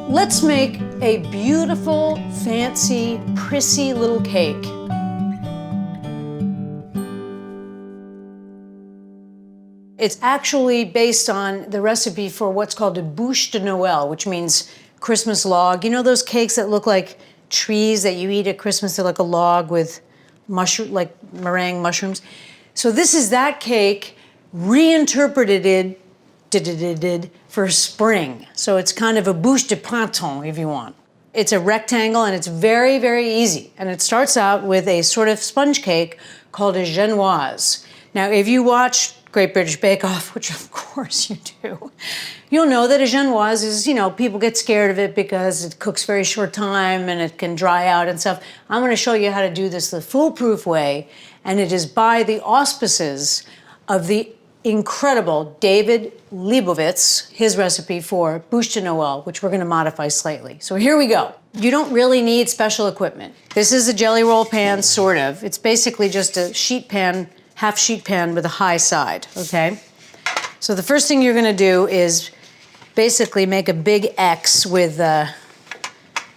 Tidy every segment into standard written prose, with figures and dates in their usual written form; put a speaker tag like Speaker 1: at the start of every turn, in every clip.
Speaker 1: Let's make a beautiful, fancy, prissy little cake. It's actually based on the recipe for what's called a bûche de Noël, which means Christmas log. You know those cakes that look like trees that you eat at Christmas? They're like a log with like meringue mushrooms. So this is that cake reinterpreted for spring. So it's kind of a bûche de printemps, if you want. It's a rectangle and it's very, very easy. And it starts out with a sort of sponge cake called a Genoise. Now, if you watch Great British Bake Off, which of course you do, you'll know that a Genoise is, people get scared of it because it cooks very short time and it can dry out and stuff. I'm going to show you how to do this the foolproof way, and it is by the auspices of the incredible David Leibovitz, his recipe for bûche de Noël, which we're going to modify slightly. So here we go. You don't really need special equipment. This is a jelly roll pan, sort of. It's basically just a sheet pan, half sheet pan with a high side, okay? So the first thing you're gonna do is basically make a big X with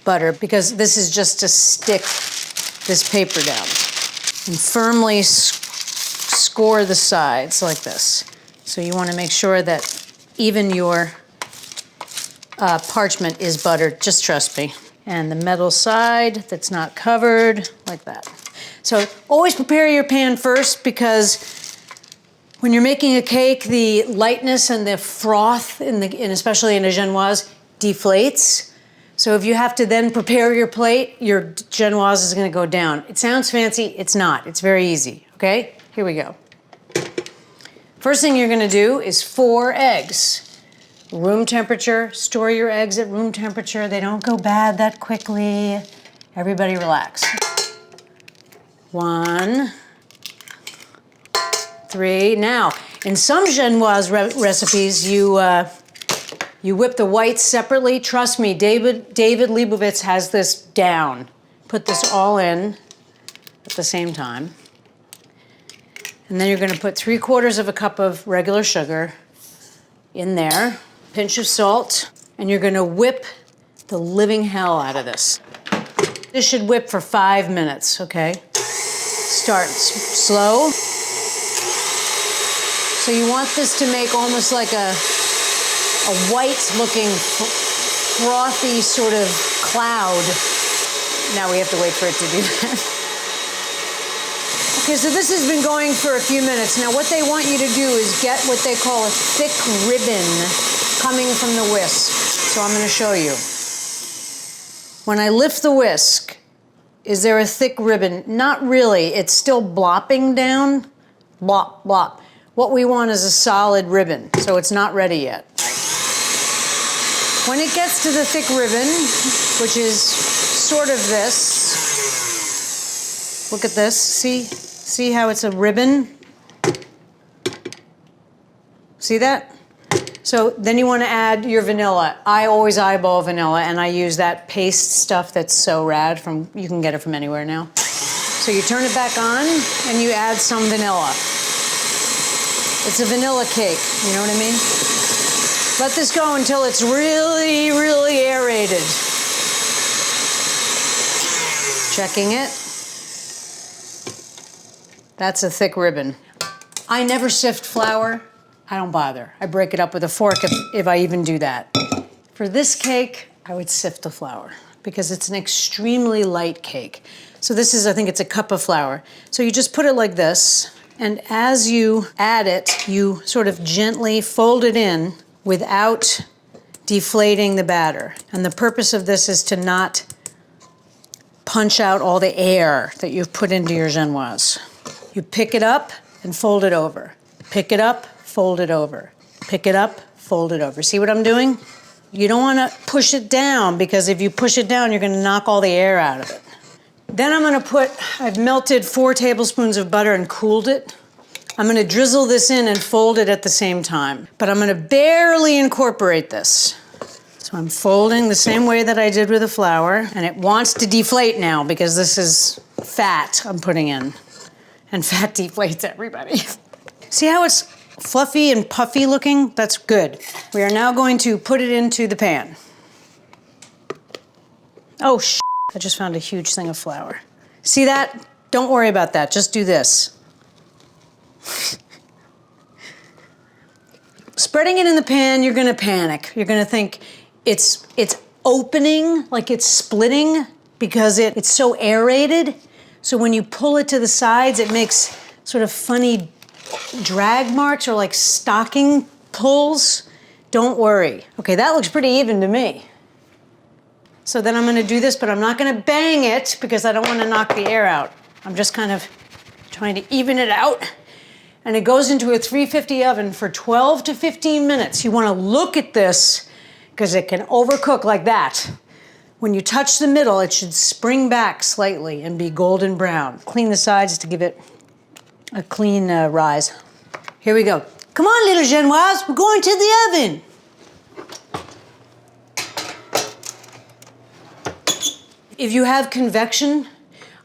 Speaker 1: butter, because this is just to stick this paper down. And firmly score the sides like this. So you wanna make sure that even your parchment is buttered, just trust me. And the metal side that's not covered, like that. So always prepare your pan first, because when you're making a cake, the lightness and the froth, and especially in a Genoise, deflates. So if you have to then prepare your plate, your Genoise is gonna go down. It sounds fancy, it's not. It's very easy, okay? Here we go. First thing you're gonna do is 4 eggs. Room temperature, store your eggs at room temperature. They don't go bad that quickly. Everybody relax. 1, 3. Now, in some Genoise recipes, you whip the whites separately. Trust me, David Leibovitz has this down. Put this all in at the same time. And then you're gonna put 3/4 of a cup of regular sugar in there, pinch of salt, and you're gonna whip the living hell out of this. This should whip for 5 minutes, okay? Start slow. So you want this to make almost like a white-looking, frothy sort of cloud. Now we have to wait for it to do that. Okay, so this has been going for a few minutes. Now what they want you to do is get what they call a thick ribbon coming from the whisk. So I'm going to show you. When I lift the whisk, is there a thick ribbon? Not really. It's still blopping down. Blop, blop. What we want is a solid ribbon, so it's not ready yet. When it gets to the thick ribbon, which is sort of this, look at this. See how it's a ribbon? See that? So then you want to add your vanilla. I always eyeball vanilla, and I use that paste stuff that's so rad. You can get it from anywhere now. So you turn it back on, and you add some vanilla. It's a vanilla cake, you know what I mean? Let this go until it's really, really aerated. Checking it. That's a thick ribbon. I never sift flour. I don't bother. I break it up with a fork if I even do that. For this cake, I would sift the flour because it's an extremely light cake. So this is, I think it's a cup of flour. So you just put it like this, and as you add it, you sort of gently fold it in without deflating the batter. And the purpose of this is to not punch out all the air that you've put into your Genoise. You pick it up and fold it over. Pick it up, fold it over. Pick it up, fold it over. See what I'm doing? You don't want to push it down, because if you push it down, you're going to knock all the air out of it. Then I'm going to I've melted 4 tablespoons of butter and cooled it. I'm going to drizzle this in and fold it at the same time. But I'm going to barely incorporate this. So I'm folding the same way that I did with the flour, and it wants to deflate now because this is fat I'm putting in. And fat deflates everybody. See how it's fluffy and puffy looking? That's good. We are now going to put it into the pan. Oh, I just found a huge thing of flour. See that? Don't worry about that. Just do this. Spreading it in the pan, you're gonna panic. You're gonna think it's opening, like it's splitting, because it's so aerated. So when you pull it to the sides, it makes sort of funny drag marks or like stocking pulls. Don't worry. Okay, that looks pretty even to me. So then I'm gonna do this, but I'm not gonna bang it because I don't wanna knock the air out. I'm just kind of trying to even it out. And it goes into a 350 oven for 12 to 15 minutes. You wanna look at this because it can overcook like that. When you touch the middle, it should spring back slightly and be golden brown. Clean the sides to give it a clean rise. Here we go. Come on, little Genoise, we're going to the oven. If you have convection,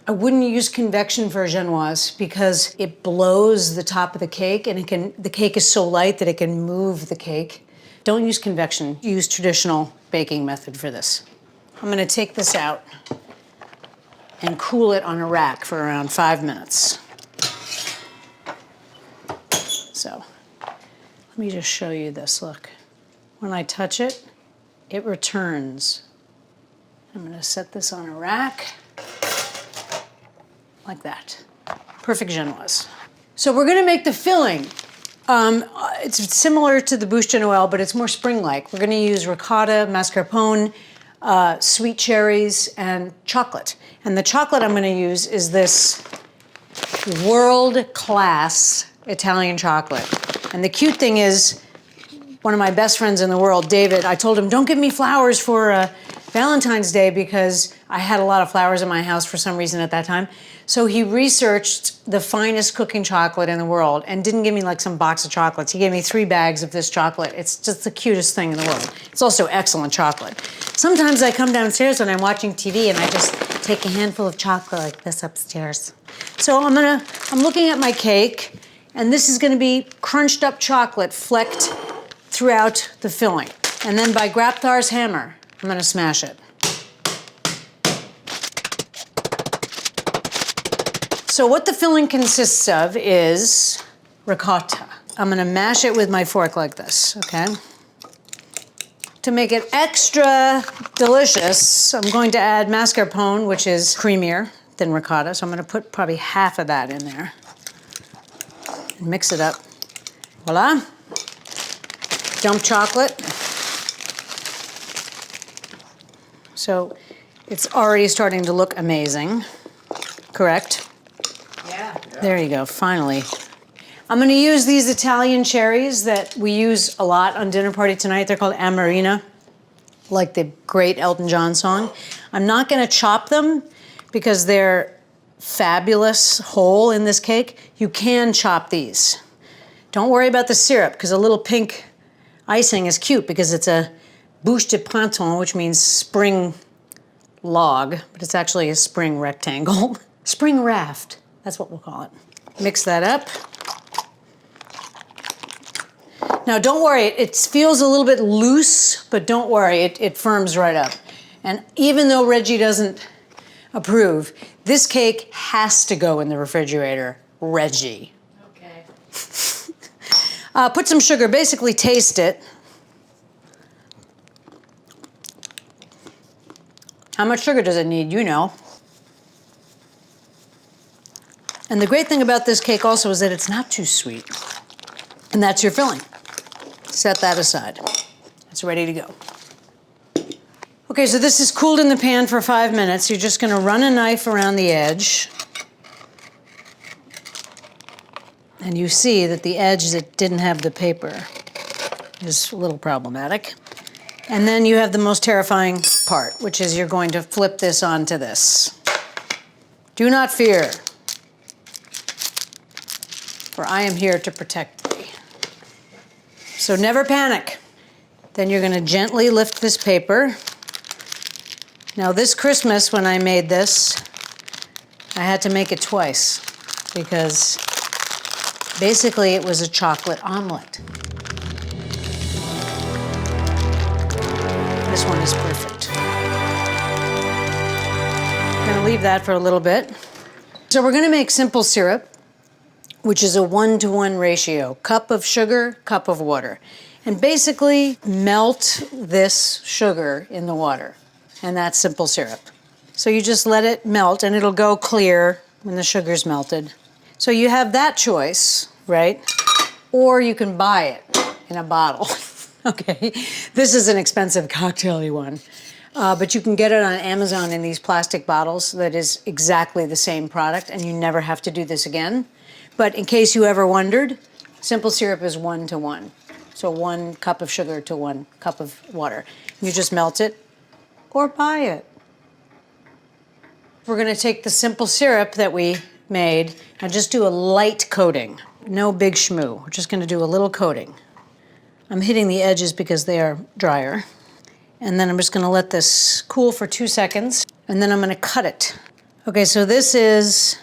Speaker 1: I wouldn't use convection for a Genoise because it blows the top of the cake and the cake is so light that it can move the cake. Don't use convection, use traditional baking method for this. I'm gonna take this out and cool it on a rack for around 5 minutes. So, let me just show you this, look. When I touch it, it returns. I'm gonna set this on a rack. Like that. Perfect Genoise. So we're gonna make the filling. It's similar to the bûche de Noël, but it's more spring-like. We're gonna use ricotta, mascarpone, sweet cherries, and chocolate. And the chocolate I'm gonna use is this world-class Italian chocolate. And the cute thing is, one of my best friends in the world, David, I told him, don't give me flowers for Valentine's Day because I had a lot of flowers in my house for some reason at that time. So he researched the finest cooking chocolate in the world and didn't give me like some box of chocolates. He gave me 3 bags of this chocolate. It's just the cutest thing in the world. It's also excellent chocolate. Sometimes I come downstairs when I'm watching TV and I just take a handful of chocolate like this upstairs. So I'm looking at my cake, and this is gonna be crunched up chocolate flecked throughout the filling. And then by Graptar's hammer, I'm gonna smash it. So what the filling consists of is ricotta. I'm gonna mash it with my fork like this, okay? To make it extra delicious, I'm going to add mascarpone, which is creamier than ricotta. So I'm gonna put probably half of that in there. And mix it up. Voila. Dump chocolate. So it's already starting to look amazing, correct?
Speaker 2: Yeah.
Speaker 1: There you go, finally. I'm gonna use these Italian cherries that we use a lot on dinner party tonight. They're called Amarina, like the great Elton John song. I'm not gonna chop them because they're fabulous whole in this cake. You can chop these. Don't worry about the syrup because a little pink icing is cute because it's a bûche de printemps, which means spring log, but it's actually a spring rectangle. Spring raft, that's what we'll call it. Mix that up. Now don't worry, it feels a little bit loose, but don't worry, it firms right up. And even though Reggie doesn't approve, this cake has to go in the refrigerator, Reggie.
Speaker 2: Okay.
Speaker 1: Put some sugar, basically taste it. How much sugar does it need? You know. And the great thing about this cake also is that it's not too sweet. And that's your filling. Set that aside. It's ready to go. Okay, so this is cooled in the pan for 5 minutes. You're just gonna run a knife around the edge. And you see that the edge that didn't have the paper is a little problematic. And then you have the most terrifying part, which is you're going to flip this onto this. Do not fear, for I am here to protect thee. So never panic. Then you're gonna gently lift this paper. Now this Christmas, when I made this, I had to make it twice because basically it was a chocolate omelet. This one is perfect. leave that for a little bit. So we're gonna make simple syrup, which is a 1-to-1 ratio. Cup of sugar, cup of water. And basically melt this sugar in the water. And that's simple syrup. So you just let it melt and it'll go clear when the sugar's melted. So you have that choice, right? Or you can buy it in a bottle. Okay, this is an expensive cocktail-y one. But you can get it on Amazon in these plastic bottles that is exactly the same product, and you never have to do this again. But in case you ever wondered, simple syrup is 1-to-1. So 1 cup of sugar to 1 cup of water. You just melt it or buy it. We're gonna take the simple syrup that we made and just do a light coating. No big schmoo. We're just gonna do a little coating. I'm hitting the edges because they are drier. And then I'm just gonna let this cool for 2 seconds, and then I'm gonna cut it. Okay, so this is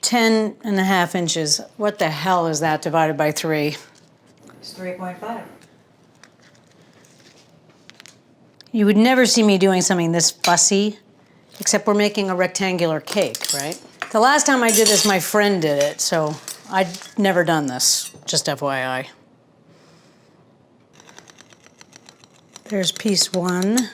Speaker 1: 10.5 inches. What the hell is that divided by 3?
Speaker 2: It's 3.5.
Speaker 1: You would never see me doing something this fussy, except we're making a rectangular cake, right? The last time I did this, my friend did it, so I'd never done this, just FYI. There's piece 1.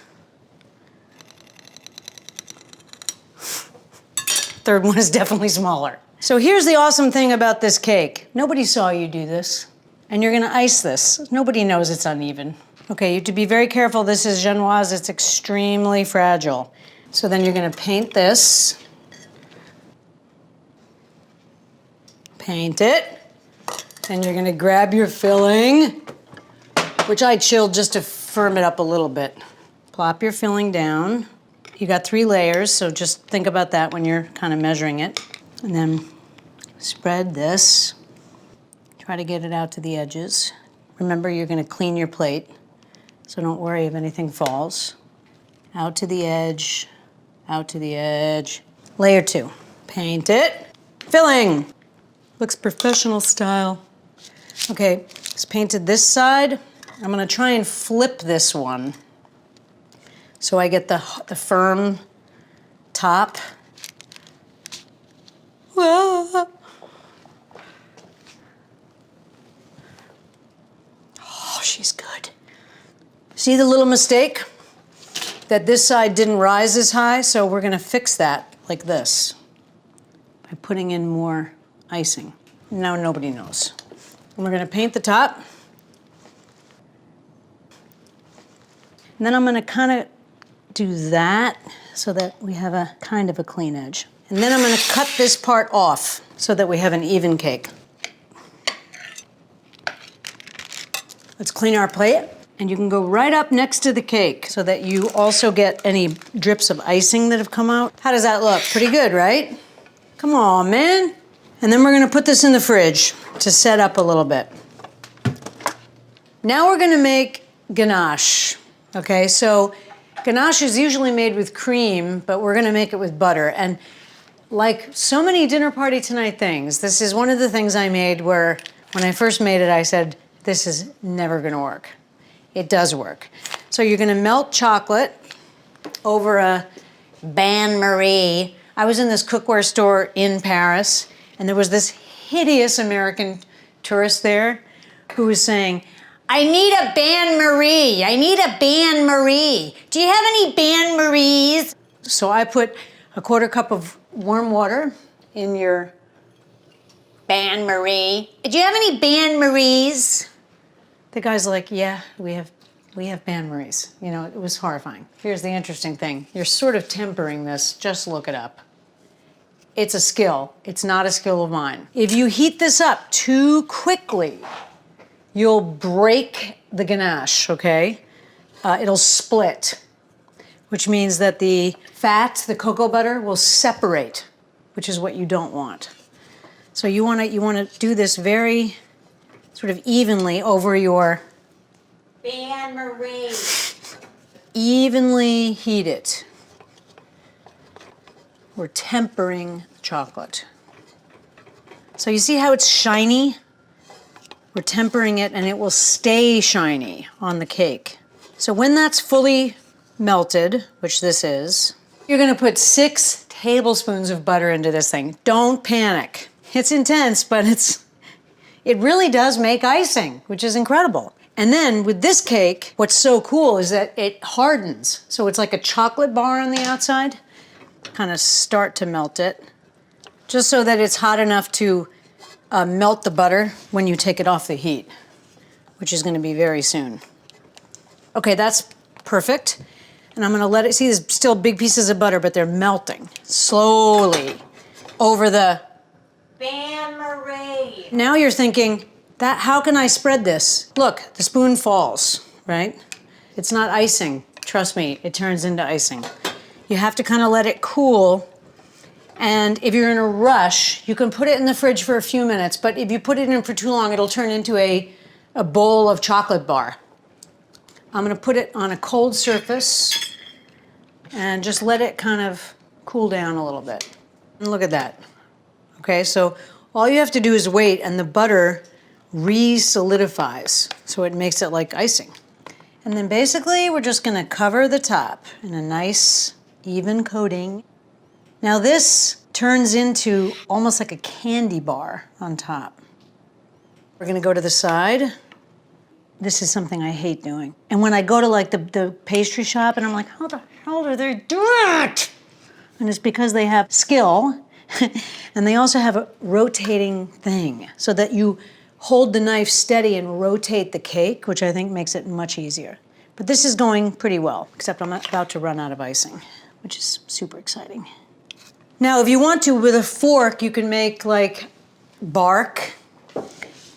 Speaker 1: Third one is definitely smaller. So here's the awesome thing about this cake. Nobody saw you do this. And you're gonna ice this. Nobody knows it's uneven. Okay, you have to be very careful. This is Genoise, it's extremely fragile. So then you're gonna paint this. Paint it. Then you're gonna grab your filling, which I chilled just to firm it up a little bit. Plop your filling down. You got 3 layers, so just think about that when you're kind of measuring it. And then spread this. Try to get it out to the edges. Remember, you're gonna clean your plate, so don't worry if anything falls. Out to the edge, out to the edge. Layer 2, paint it. Filling, looks professional style. Okay, it's painted this side. I'm gonna try and flip this one so I get the firm top. Whoa. Oh, she's good. See the little mistake? That this side didn't rise as high, so we're gonna fix that like this by putting in more icing. Now nobody knows. And we're gonna paint the top. And then I'm gonna kind of do that so that we have a kind of a clean edge. And then I'm gonna cut this part off so that we have an even cake. Let's clean our plate. And you can go right up next to the cake so that you also get any drips of icing that have come out. How does that look? Pretty good, right? Come on, man. And then we're gonna put this in the fridge to set up a little bit. Now we're gonna make ganache. Okay, so ganache is usually made with cream, but we're gonna make it with butter. And like so many dinner party tonight things, this is one of the things I made where when I first made it, I said, this is never gonna work. It does work. So you're gonna melt chocolate over a bain-marie. I was in this cookware store in Paris, and there was this hideous American tourist there who was saying, I need a bain-marie. I need a bain-marie. Do you have any bain-maries? So I put a 1/4 cup of warm water in your bain-marie. Do you have any bain-maries? The guy's like, yeah, we have bain-maries. You know, it was horrifying. Here's the interesting thing. You're sort of tempering this. Just look it up. It's a skill. It's not a skill of mine. If you heat this up too quickly, you'll break the ganache, okay? It'll split, which means that the fat, the cocoa butter, will separate, which is what you don't want. So you wanna do this very sort of evenly over your bain-marie. Evenly heat it. We're tempering chocolate. So you see how it's shiny? We're tempering it and it will stay shiny on the cake. So when that's fully melted, which this is, You're gonna put 6 tablespoons of butter into this thing. Don't panic. It's intense, but it really does make icing, which is incredible. And then with this cake, what's so cool is that it hardens. So it's like a chocolate bar on the outside. Kind of start to melt it, just so that it's hot enough to melt the butter when you take it off the heat, which is gonna be very soon. Okay, that's perfect. And I'm gonna let it, see there's still big pieces of butter, but they're melting slowly over the...
Speaker 2: Bain-marie.
Speaker 1: Now you're thinking, how can I spread this? Look, the spoon falls, right? It's not icing. Trust me, it turns into icing. You have to kind of let it cool. And if you're in a rush, you can put it in the fridge for a few minutes, but if you put it in for too long, it'll turn into a bowl of chocolate bar. I'm gonna put it on a cold surface and just let it kind of cool down a little bit. And look at that. Okay, so all you have to do is wait and the butter re-solidifies, so it makes it like icing. And then basically we're just gonna cover the top in a nice even coating. Now this turns into almost like a candy bar on top. We're gonna go to the side. This is something I hate doing. And when I go to like the pastry shop and I'm like, how the hell are they doing it? And it's because they have skill and they also have a rotating thing so that you hold the knife steady and rotate the cake, which I think makes it much easier. But this is going pretty well, except I'm about to run out of icing, which is super exciting. Now, if you want to, with a fork, you can make like bark.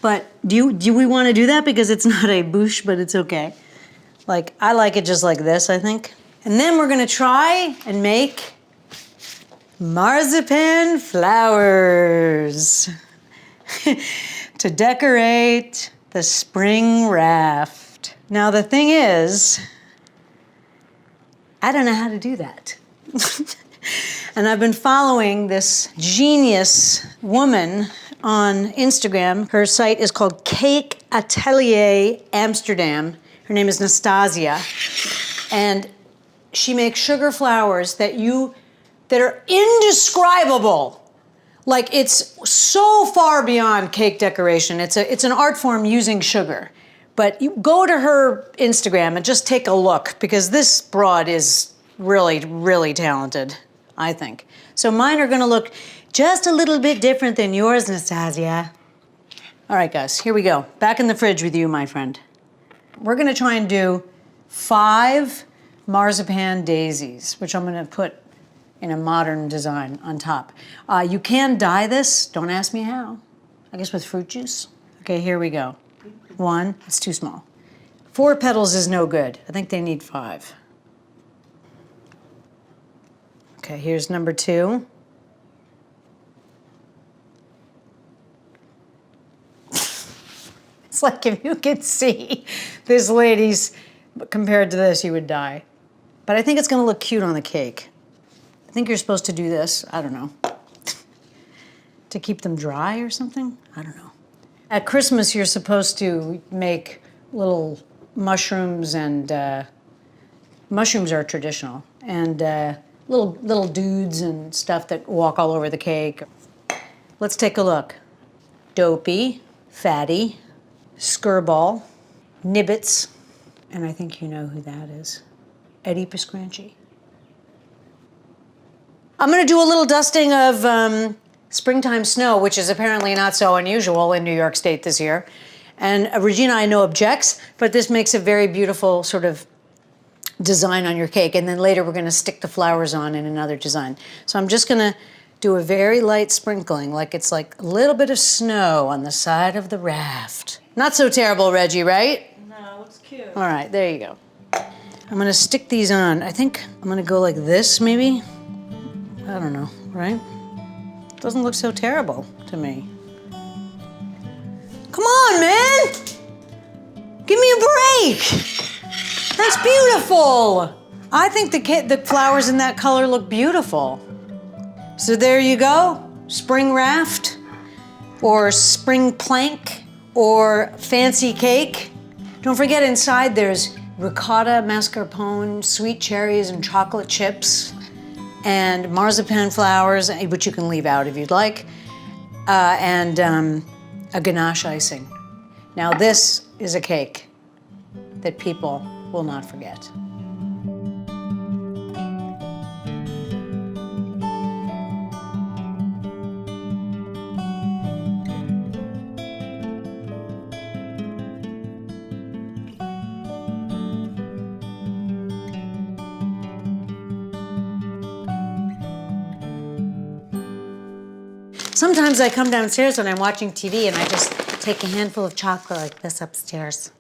Speaker 1: But do we want to do that? Because it's not a bouche, but it's okay. Like, I like it just like this, I think. And then we're gonna try and make marzipan flowers to decorate the spring raft. Now, the thing is, I don't know how to do that. And I've been following this genius woman on Instagram. Her site is called Cake Atelier Amsterdam. Her name is Nastasia. And she makes sugar flowers that are indescribable. Like, it's so far beyond cake decoration. It's an art form using sugar. But you go to her Instagram and just take a look, because this broad is really, really talented, I think. So mine are gonna look just a little bit different than yours, Nastasia. All right, guys, here we go. Back in the fridge with you, my friend. We're gonna try and do 5 marzipan daisies, which I'm gonna put in a modern design on top. You can dye this, don't ask me how. I guess with fruit juice. Okay, here we go. 1, it's too small. 4 petals is no good. I think they need 5. Okay, here's number 2. It's like if you could see this lady's, compared to this, you would die. But I think it's gonna look cute on the cake. I think you're supposed to do this, I don't know, to keep them dry or something? I don't know. At Christmas, you're supposed to make little mushrooms, and mushrooms are traditional, and little dudes and stuff that walk all over the cake. Let's take a look. Dopey, Fatty, Skirball, Nibbits, and I think you know who that is. Eddie Piscranchi. I'm gonna do a little dusting of springtime snow, which is apparently not so unusual in New York State this year. And Regina, I know, objects, but this makes a very beautiful sort of design on your cake. And then later we're gonna stick the flowers on in another design. So I'm just gonna do a very light sprinkling, like it's like a little bit of snow on the side of the raft. Not so terrible, Reggie, right?
Speaker 2: No, it's cute.
Speaker 1: All right, there you go. I'm gonna stick these on. I think I'm gonna go like this, maybe? I don't know, right? Doesn't look so terrible to me. Come on, man! Give me a break! That's beautiful! I think the flowers in that color look beautiful. So there you go, spring raft, or spring plank, or fancy cake. Don't forget, inside there's ricotta, mascarpone, sweet cherries, and chocolate chips. and marzipan flowers, which you can leave out if you'd like, and a ganache icing. Now this is a cake that people will not forget. Sometimes I come downstairs when I'm watching TV and I just take a handful of chocolate like this upstairs.